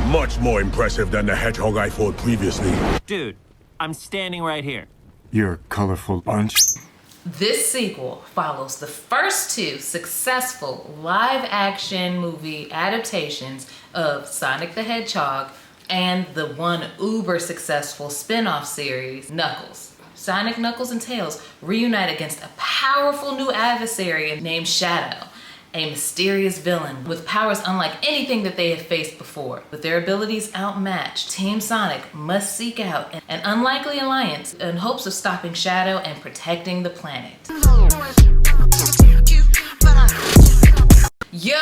Much more impressive than the hedgehog I fought previously. Dude, I'm standing right here. You're a colorful bunch. This sequel follows the first two successful live-action movie adaptations of Sonic the Hedgehog and the one uber-successful spin-off series, Knuckles. Sonic, Knuckles, and Tails reunite against a powerful new adversary named Shadow, a mysterious villain with powers unlike anything that they have faced before. With their abilities outmatched, Team Sonic must seek out an unlikely alliance in hopes of stopping Shadow and protecting the planet. Yo,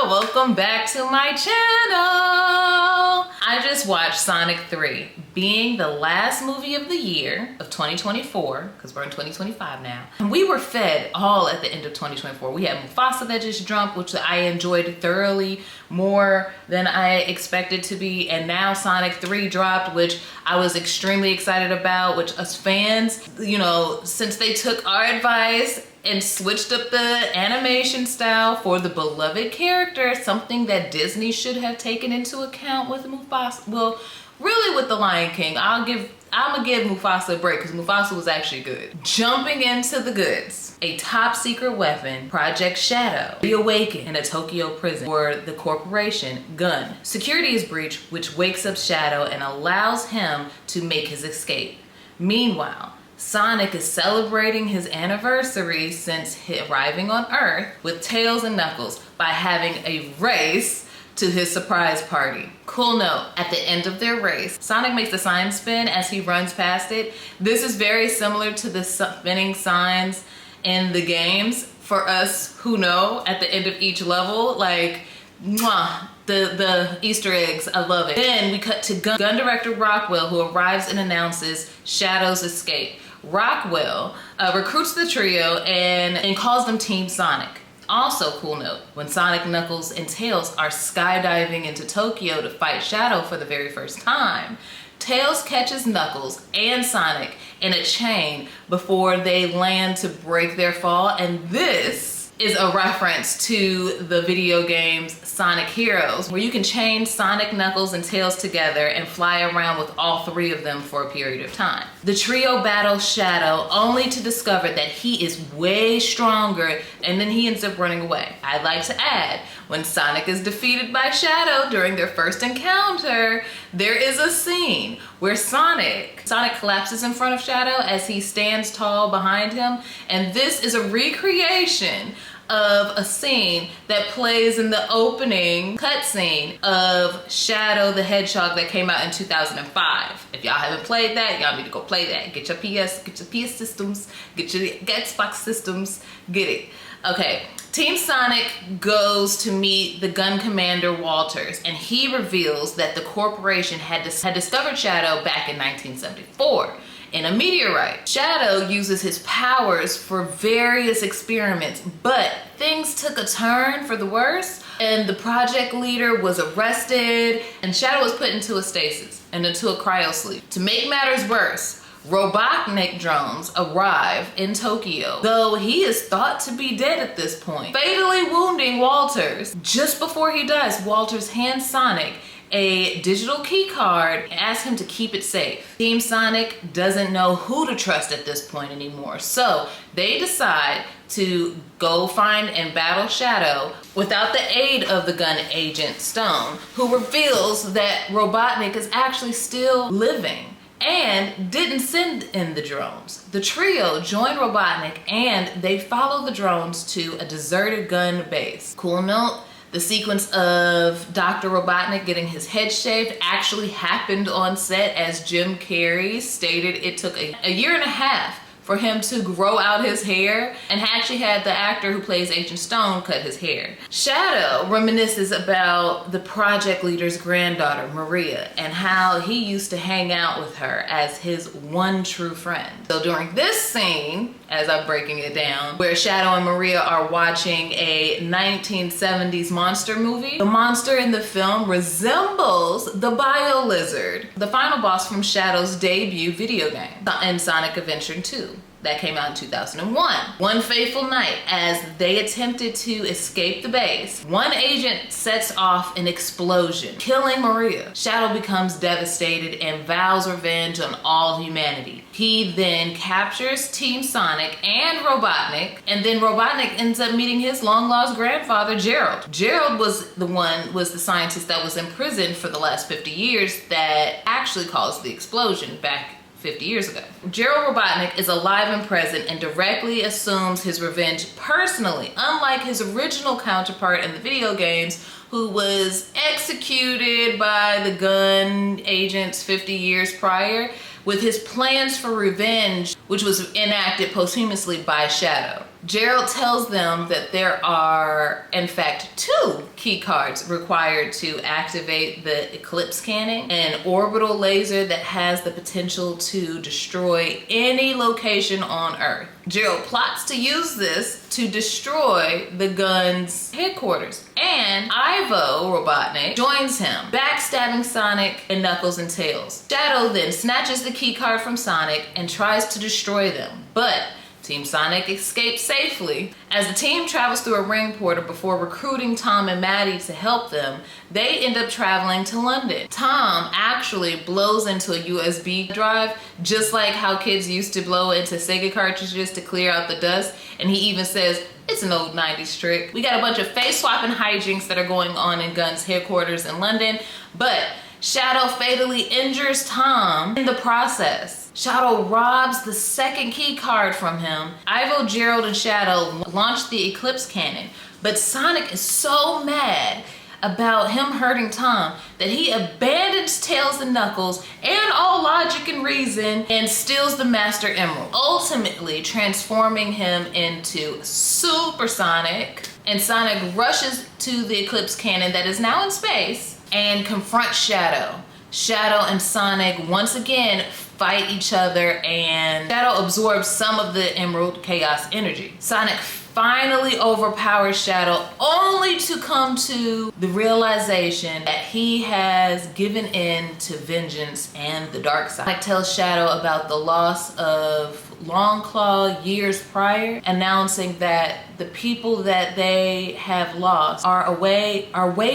welcome back to my channel. I just watched Sonic 3, being the last movie of the year of 2024, because we're in 2025 now. And we were fed all at the end of 2024. We had Mufasa that just dropped, which I enjoyed thoroughly, more than I expected to be. And now Sonic 3 dropped, which I was extremely excited about, which us fans, you know, since they took our advice and switched up the animation style for the beloved character, something that Disney should have taken into account with Mufasa. Well, really with The Lion King, I'm gonna give Mufasa a break because Mufasa was actually good. Jumping into the goods. A top secret weapon, Project Shadow, reawakened in a Tokyo prison for the corporation Gun. Security is breached, which wakes up Shadow and allows him to make his escape. Meanwhile, Sonic is celebrating his anniversary since arriving on Earth with Tails and Knuckles by having a race to his surprise party. Cool note, at the end of their race, Sonic makes the sign spin as he runs past it. This is very similar to the spinning signs in the games for us who know at the end of each level. Like, mwah, the Easter eggs, I love it. Then we cut to gun director Rockwell, who arrives and announces Shadow's escape. Rockwell recruits the trio and calls them Team Sonic. Also, cool note, when Sonic, Knuckles, and Tails are skydiving into Tokyo to fight Shadow for the very first time, Tails catches Knuckles and Sonic in a chain before they land to break their fall, and this is a reference to the video games Sonic Heroes, where you can chain Sonic, Knuckles, and Tails together and fly around with all three of them for a period of time. The trio battles Shadow only to discover that he is way stronger, and then he ends up running away. I'd like to add, when Sonic is defeated by Shadow during their first encounter, there is a scene where Sonic collapses in front of Shadow as he stands tall behind him, and this is a recreation of a scene that plays in the opening cutscene of Shadow the Hedgehog that came out in 2005. If y'all haven't played that, y'all need to go play that. Get your PS systems, get your Xbox systems, get it. Okay, Team Sonic goes to meet the gun commander Walters, and he reveals that the corporation had discovered Shadow back in 1974. In a meteorite. Shadow uses his powers for various experiments, but things took a turn for the worse, and the project leader was arrested, and Shadow was put into a stasis and into a cryosleep. To make matters worse, Robotnik drones arrive in Tokyo, though he is thought to be dead at this point, fatally wounding Walters. Just before he dies, Walters hands Sonic a digital key card and asks him to keep it safe. Team Sonic doesn't know who to trust at this point anymore, so they decide to go find and battle Shadow without the aid of the gun agent Stone, who reveals that Robotnik is actually still living and didn't send in the drones. The trio join Robotnik and they follow the drones to a deserted gun base. Cool note, the sequence of Dr. Robotnik getting his head shaved actually happened on set, as Jim Carrey stated it took a year and a half for him to grow out his hair, and actually had the actor who plays Agent Stone cut his hair. Shadow reminisces about the project leader's granddaughter, Maria, and how he used to hang out with her as his one true friend. So during this scene, as I'm breaking it down, where Shadow and Maria are watching a 1970s monster movie, the monster in the film resembles the Bio Lizard, the final boss from Shadow's debut video game, in Sonic Adventure 2. That came out in 2001. One fateful night, as they attempted to escape the base, one agent sets off an explosion, killing Maria. Shadow becomes devastated and vows revenge on all humanity. He then captures Team Sonic and Robotnik, and then Robotnik ends up meeting his long-lost grandfather, Gerald. Gerald was the scientist that was imprisoned for the last 50 years that actually caused the explosion back 50 years ago. Gerald Robotnik is alive and present and directly assumes his revenge personally, unlike his original counterpart in the video games, who was executed by the gun agents 50 years prior, with his plans for revenge, which was enacted posthumously by Shadow. Gerald tells them that there are, in fact, 2 key cards required to activate the Eclipse Cannon, an orbital laser that has the potential to destroy any location on Earth. Gerald plots to use this to destroy the gun's headquarters, and Ivo Robotnik joins him, backstabbing Sonic and Knuckles and Tails. Shadow then snatches the key card from Sonic and tries to destroy them, but Team Sonic escapes safely. As the team travels through a ring portal before recruiting Tom and Maddie to help them, they end up traveling to London. Tom actually blows into a USB drive, just like how kids used to blow into Sega cartridges to clear out the dust, and he even says, "It's an old 90s trick." We got a bunch of face-swapping hijinks that are going on in Gun's headquarters in London, but Shadow fatally injures Tom in the process. Shadow robs the second key card from him. Ivo, Gerald, and Shadow launch the Eclipse Cannon, but Sonic is so mad about him hurting Tom that he abandons Tails and Knuckles and all logic and reason and steals the Master Emerald, ultimately transforming him into Super Sonic. And Sonic rushes to the Eclipse Cannon that is now in space and confronts Shadow. Shadow and Sonic once again fight each other, and Shadow absorbs some of the Emerald Chaos energy. Sonic finally overpowers Shadow, only to come to the realization that he has given in to vengeance and the dark side. Sonic tells Shadow about the loss of Longclaw years prior, announcing that the people that they have lost are way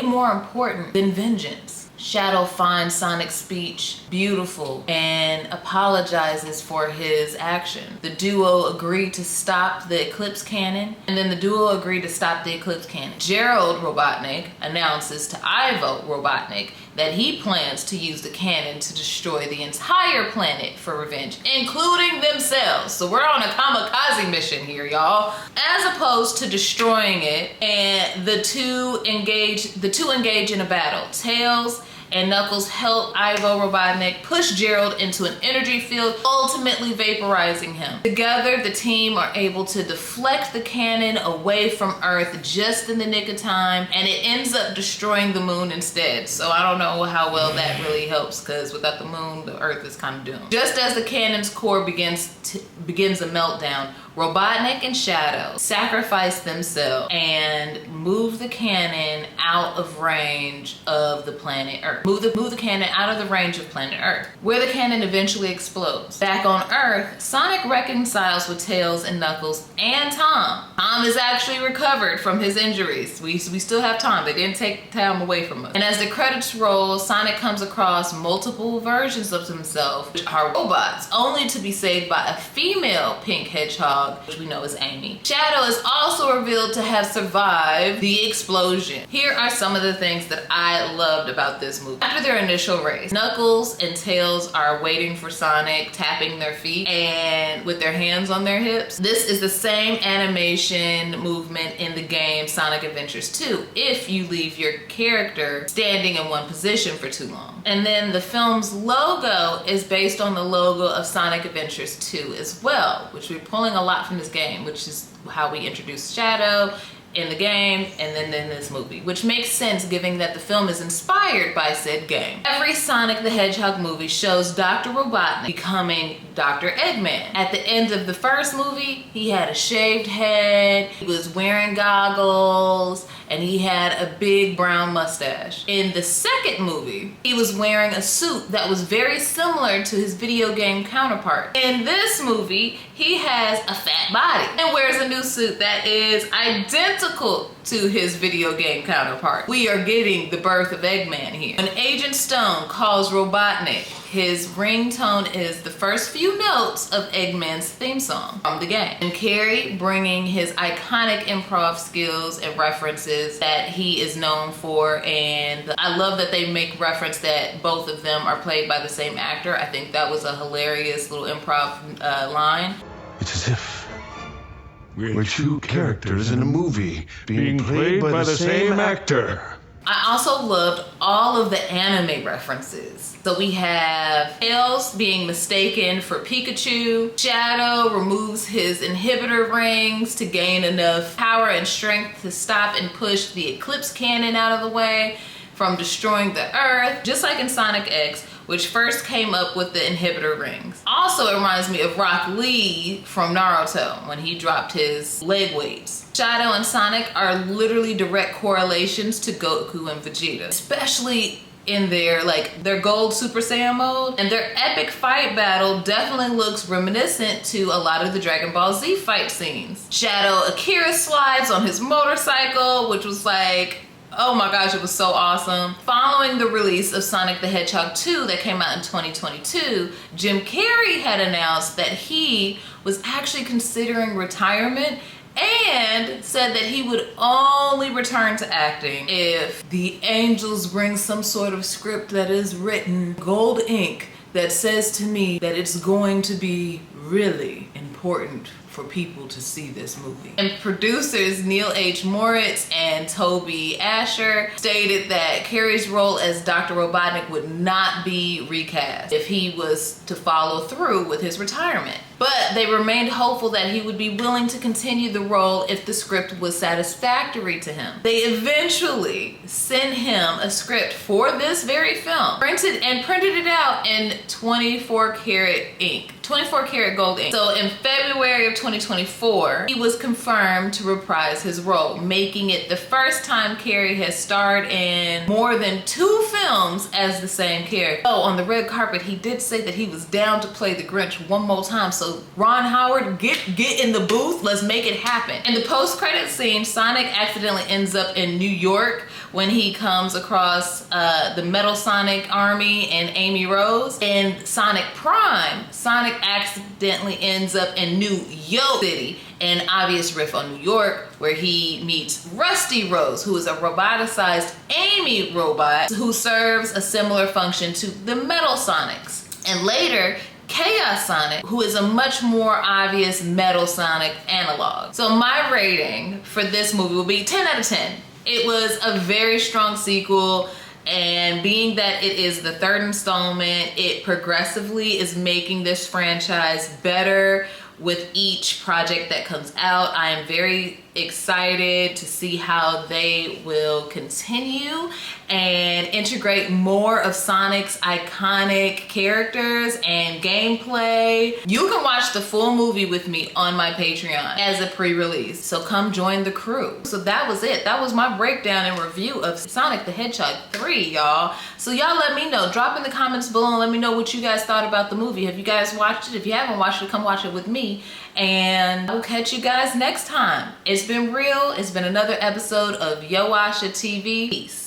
more important than vengeance. Shadow finds Sonic's speech beautiful and apologizes for his action. The duo agreed to stop the Eclipse Cannon, and then the duo agreed to stop the Eclipse Cannon. Gerald Robotnik announces to Ivo Robotnik that he plans to use the cannon to destroy the entire planet for revenge, including themselves. So we're on a kamikaze mission here, y'all. As opposed to destroying it, and the two engage in a battle. Tails and Knuckles help Ivo Robotnik push Gerald into an energy field, ultimately vaporizing him. Together, the team are able to deflect the cannon away from Earth just in the nick of time, and it ends up destroying the moon instead. So I don't know how well that really helps, because without the moon, the Earth is kind of doomed. Just as the cannon's core begins a meltdown, Robotnik and Shadow sacrifice themselves and move the cannon out of range of the planet Earth. Move the cannon out of the range of planet Earth, where the cannon eventually explodes. Back on Earth, Sonic reconciles with Tails and Knuckles and Tom. Tom is actually recovered from his injuries. We still have Tom. They didn't take Tom away from us. And as the credits roll, Sonic comes across multiple versions of himself, which are robots, only to be saved by a female pink hedgehog, which we know is Amy. Shadow is also revealed to have survived the explosion. Here are some of the things that I loved about this movie. After their initial race, Knuckles and Tails are waiting for Sonic, tapping their feet and with their hands on their hips. This is the same animation movement in the game Sonic Adventures 2, if you leave your character standing in one position for too long. And then the film's logo is based on the logo of Sonic Adventures 2 as well, which we're pulling a lot from this game, which is how we introduced Shadow in the game and then in this movie, which makes sense given that the film is inspired by said game. Every Sonic the Hedgehog movie shows Dr. Robotnik becoming Dr. Eggman. At the end of the first movie, he had a shaved head, he was wearing goggles, and he had a big brown mustache. In the second movie, he was wearing a suit that was very similar to his video game counterpart. In this movie, he has a fat body and wears a new suit that is identical to his video game counterpart. We are getting the birth of Eggman here. When Agent Stone calls Robotnik, his ringtone is the first few notes of Eggman's theme song from the game. And Carrey bringing his iconic improv skills and references that he is known for, and I love that they make reference that both of them are played by the same actor. I think that was a hilarious little improv line. It's as if we're two characters in a movie being played by the same actor. I also loved all of the anime references. So we have Tails being mistaken for Pikachu. Shadow removes his inhibitor rings to gain enough power and strength to stop and push the Eclipse Cannon out of the way from destroying the Earth, just like in Sonic X, which first came up with the inhibitor rings. Also, it reminds me of Rock Lee from Naruto when he dropped his leg weights. Shadow and Sonic are literally direct correlations to Goku and Vegeta, especially in their gold Super Saiyan mode. And their epic fight battle definitely looks reminiscent to a lot of the Dragon Ball Z fight scenes. Shadow Akira slides on his motorcycle, which was like, oh my gosh, it was so awesome. Following the release of Sonic the Hedgehog 2 that came out in 2022, Jim Carrey had announced that he was actually considering retirement and said that he would only return to acting if the angels bring some sort of script that is written gold ink that says to me that it's going to be really important for people to see this movie. And producers Neil H. Moritz and Toby Asher stated that Carrey's role as Dr. Robotnik would not be recast if he was to follow through with his retirement. But they remained hopeful that he would be willing to continue the role if the script was satisfactory to him. They eventually sent him a script for this very film, printed it out in 24 karat ink. 24 karat gold ink. So in February of 2024, he was confirmed to reprise his role, making it the first time Carrey has starred in more than 2 films as the same character. Oh, on the red carpet, he did say that he was down to play the Grinch one more time. So Ron Howard, get in the booth, let's make it happen. In the post-credit scene, Sonic accidentally ends up in New York when he comes across the Metal Sonic Army and Amy Rose. In Sonic Prime, Sonic accidentally ends up in New York City, an obvious riff on New York, where he meets Rusty Rose, who is a roboticized Amy robot who serves a similar function to the Metal Sonics. And later, Chaos Sonic, who is a much more obvious Metal Sonic analog. So my rating for this movie will be 10 out of 10. It was a very strong sequel, and being that it is the 3rd installment, it progressively is making this franchise better with each project that comes out. I am very excited to see how they will continue and integrate more of Sonic's iconic characters and gameplay. You can watch the full movie with me on my Patreon as a pre-release, so come join the crew. So that was it. That was my breakdown and review of Sonic the Hedgehog 3, y'all. So y'all let me know. Drop in the comments below and let me know what you guys thought about the movie. Have you guys watched it? If you haven't watched it, come watch it with me. And I'll catch you guys next time. It's been real. It's been another episode of Yo Asha TV. Peace.